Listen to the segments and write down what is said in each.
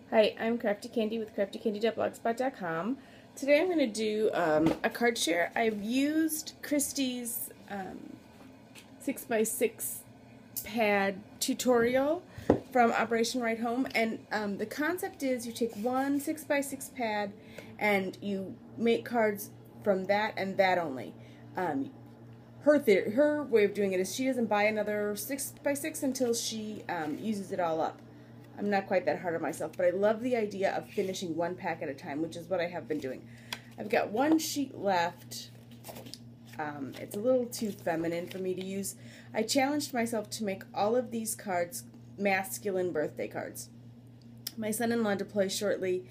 Hi, I'm Crafty Candy with craftycandy.blogspot.com. Today I'm going to do a card share. I've used Christie's 6x6 pad tutorial from Operation Right Home, and the concept is you take one 6x6 pad and you make cards from that and that only. Her way of doing it is she doesn't buy another 6x6 until she uses it all up. I'm not quite that hard on myself, but I love the idea of finishing one pack at a time, which is what I have been doing. I've got one sheet left. It's a little too feminine for me to use. I challenged myself to make all of these cards masculine birthday cards. My son-in-law deploys shortly,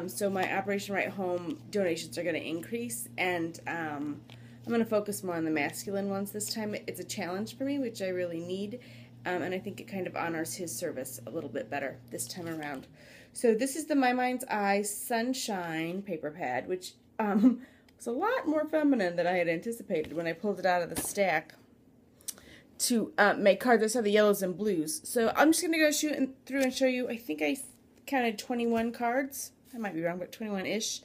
so my Operation Right Home donations are going to increase, and I'm going to focus more on the masculine ones this time. It's a challenge for me, which I really need. And I think it kind of honors his service a little bit better this time around. So this is the My Mind's Eye Sunshine paper pad, which was a lot more feminine than I had anticipated when I pulled it out of the stack to make cards. I saw the yellows and blues. So I'm just going to go through and show you. I think I counted 21 cards. I might be wrong, but 21-ish.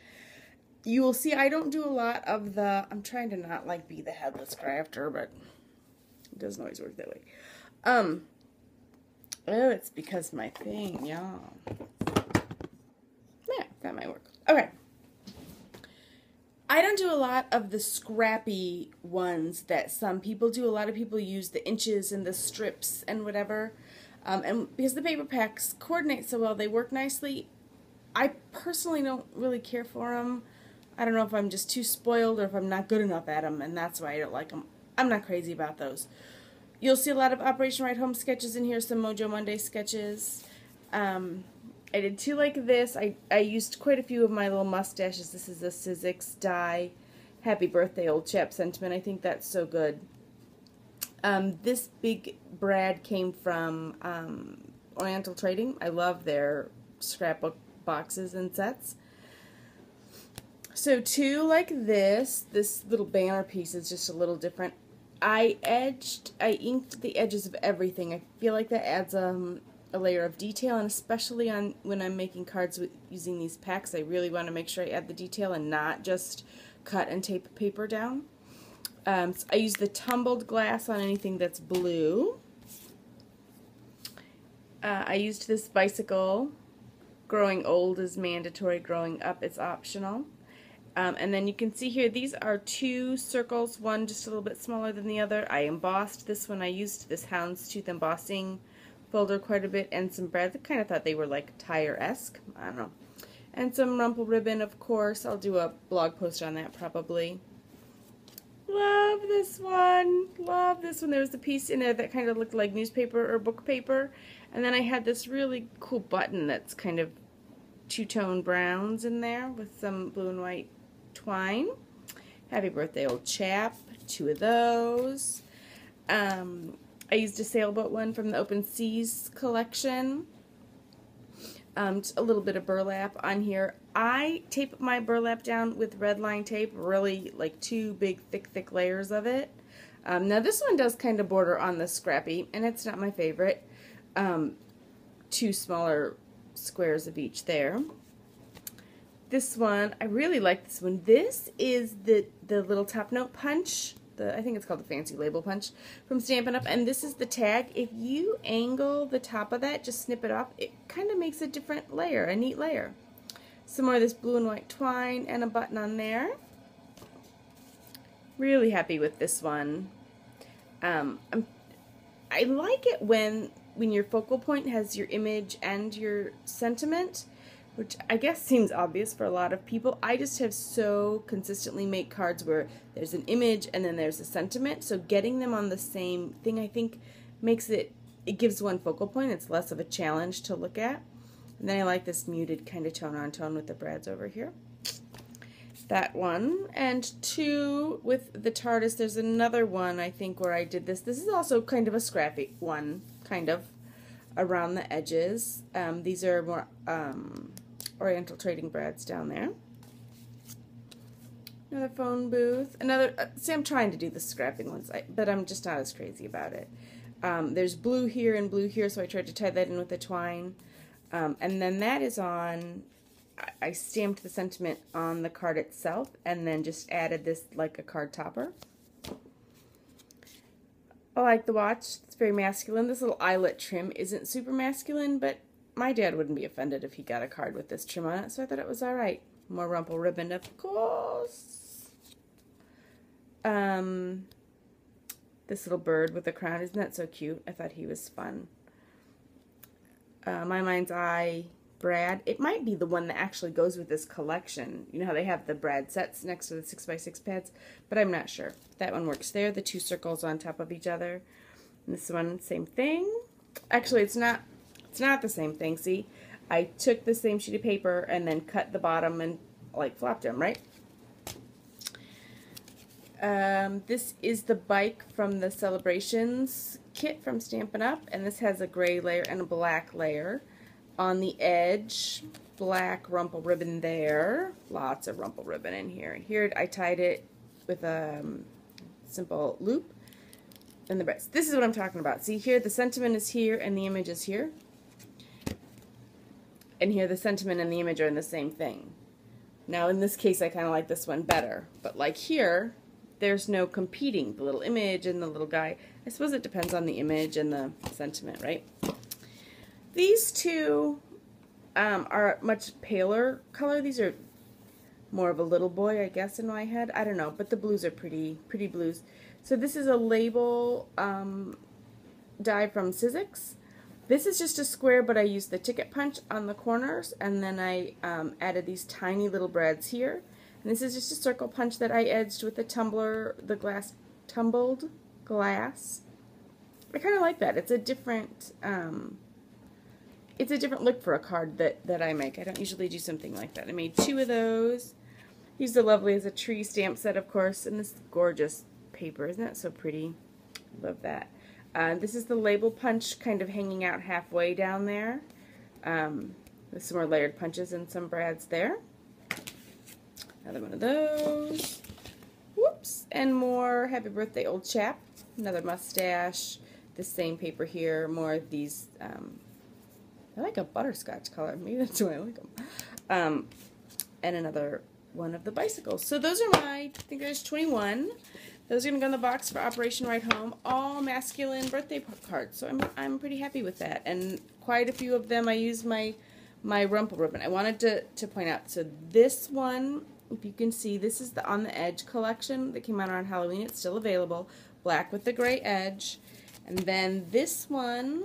You will see I don't do a lot of the, I'm trying to not like be the headless crafter, but it doesn't always work that way. Oh, it's because my thing, y'all. Yeah, that might work. Okay. I don't do a lot of the scrappy ones that some people do. A lot of people use the inches and the strips and whatever. And because the paper packs coordinate so well, they work nicely. I personally don't really care for them. I don't know if I'm just too spoiled or if I'm not good enough at them, and that's why I don't like them. I'm not crazy about those. You'll see a lot of Operation Right Home sketches in here, some Mojo Monday sketches. I did two like this. I used quite a few of my little mustaches. This is a Sizzix die. Happy birthday, old chap sentiment. I think that's so good. This big brad came from Oriental Trading. I love their scrapbook boxes and sets. So two like this. This little banner piece is just a little different. I inked the edges of everything. I feel like that adds a layer of detail, and especially when I'm making cards using these packs, I really want to make sure I add the detail and not just cut and tape paper down. So I use the tumbled glass on anything that's blue. I used this bicycle. Growing old is mandatory, growing up is optional. And then you can see here, these are two circles, one just a little bit smaller than the other. I embossed this one. I used this houndstooth embossing folder quite a bit, and some brads. I kind of thought they were like tire-esque. I don't know. And some Rumple Ribbon, of course. I'll do a blog post on that probably. Love this one. Love this one. There was a piece in there that kind of looked like newspaper or book paper. And then I had this really cool button that's kind of two-tone browns in there with some blue and white twine. Happy birthday, old chap. Two of those. I used a sailboat one from the Open Seas collection. Just a little bit of burlap on here. I tape my burlap down with red line tape, really like two big thick layers of it. Now this one does kind of border on the scrappy, and it's not my favorite. Two smaller squares of each there. This one, I really like this one. This is the little top note punch. I think it's called the fancy label punch from Stampin' Up! And this is the tag. If you angle the top of that, just snip it off, it kind of makes a different layer, a neat layer. Some more of this blue and white twine and a button on there. Really happy with this one. I like it when your focal point has your image and your sentiment, which I guess seems obvious for a lot of people. I just have so consistently made cards where there's an image and then there's a sentiment, so getting them on the same thing I think makes it gives one focal point. It's less of a challenge to look at. And then I like this muted kind of tone on tone with the brads over here. That one. And two with the TARDIS. There's another one I think where I did this. This is also kind of a scrappy one, kind of, around the edges. These are more Oriental Trading brads down there. Another phone booth. Another, see, I'm trying to do the scrapping ones, but I'm just not as crazy about it. There's blue here and blue here, so I tried to tie that in with the twine. And then that is on, I stamped the sentiment on the card itself and then just added this like a card topper. I like the watch. It's very masculine. This little eyelet trim isn't super masculine, but my dad wouldn't be offended if he got a card with this trim on it, so I thought it was alright. More Rumple Ribbon, of course. This little bird with a crown, isn't that so cute? I thought he was fun. My Mind's Eye Brad. It might be the one that actually goes with this collection. You know how they have the Brad sets next to the 6x6 pads? But I'm not sure. That one works there. The two circles on top of each other. And this one, same thing. Actually, it's not the same thing. See? I took the same sheet of paper and then cut the bottom and like flopped them, right? This is the bike from the Celebrations kit from Stampin' Up! And this has a gray layer and a black layer. On the edge, black rumple ribbon there. Lots of rumple ribbon in here. Here I tied it with a simple loop. And the rest. This is what I'm talking about. See here, the sentiment is here and the image is here. And here the sentiment and the image are in the same thing. Now in this case I kind of like this one better. But like here, there's no competing. The little image and the little guy. I suppose it depends on the image and the sentiment, right? These two are much paler color. These are more of a little boy, I guess, in my head. I don't know, but the blues are pretty blues. So this is a label die from Sizzix. This is just a square, but I used the ticket punch on the corners, and then I added these tiny little brads here. And this is just a circle punch that I edged with the tumbler, the tumbled glass. I kind of like that. It's a different look for a card that I make. I don't usually do something like that. I made two of those. Used the Lovely as a Tree stamp set, of course, and this gorgeous paper. Isn't that so pretty? Love that. This is the label punch kind of hanging out halfway down there. With some more layered punches and some brads there. Another one of those. Whoops. And more Happy Birthday Old Chap. Another mustache. The same paper here. More of these. I like a butterscotch color. Maybe that's why I like them. And another one of the bicycles. So those are my, I think there's 21. Those are going to go in the box for Operation Ride Home. All masculine birthday cards. So I'm pretty happy with that. And quite a few of them I used my Rumple Ribbon. I wanted to point out. So this one, if you can see, this is the On the Edge collection that came out on Halloween. It's still available. Black with the gray edge. And then this one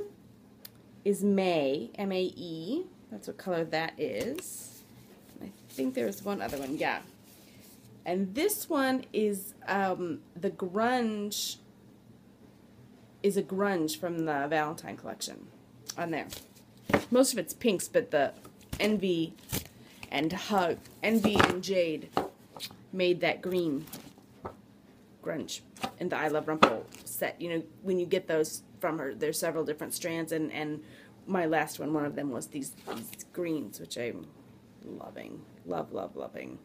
is May, M-A-E. That's what color that is. I think there's one other one, yeah. And this one is the grunge, is a grunge from the Valentine collection on there. Most of it's pinks, but the Envy and Jade made that green grunge in the I Love Rumple set. You know, when you get those from her, there's several different strands, and my last one of them was these greens, which I'm loving. Loving.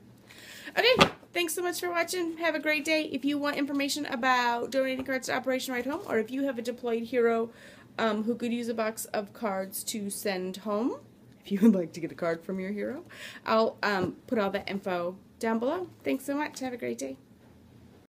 Okay, thanks so much for watching. Have a great day. If you want information about donating cards to Operation Ride Home, or if you have a deployed hero who could use a box of cards to send home, if you would like to get a card from your hero, I'll put all that info down below. Thanks so much. Have a great day.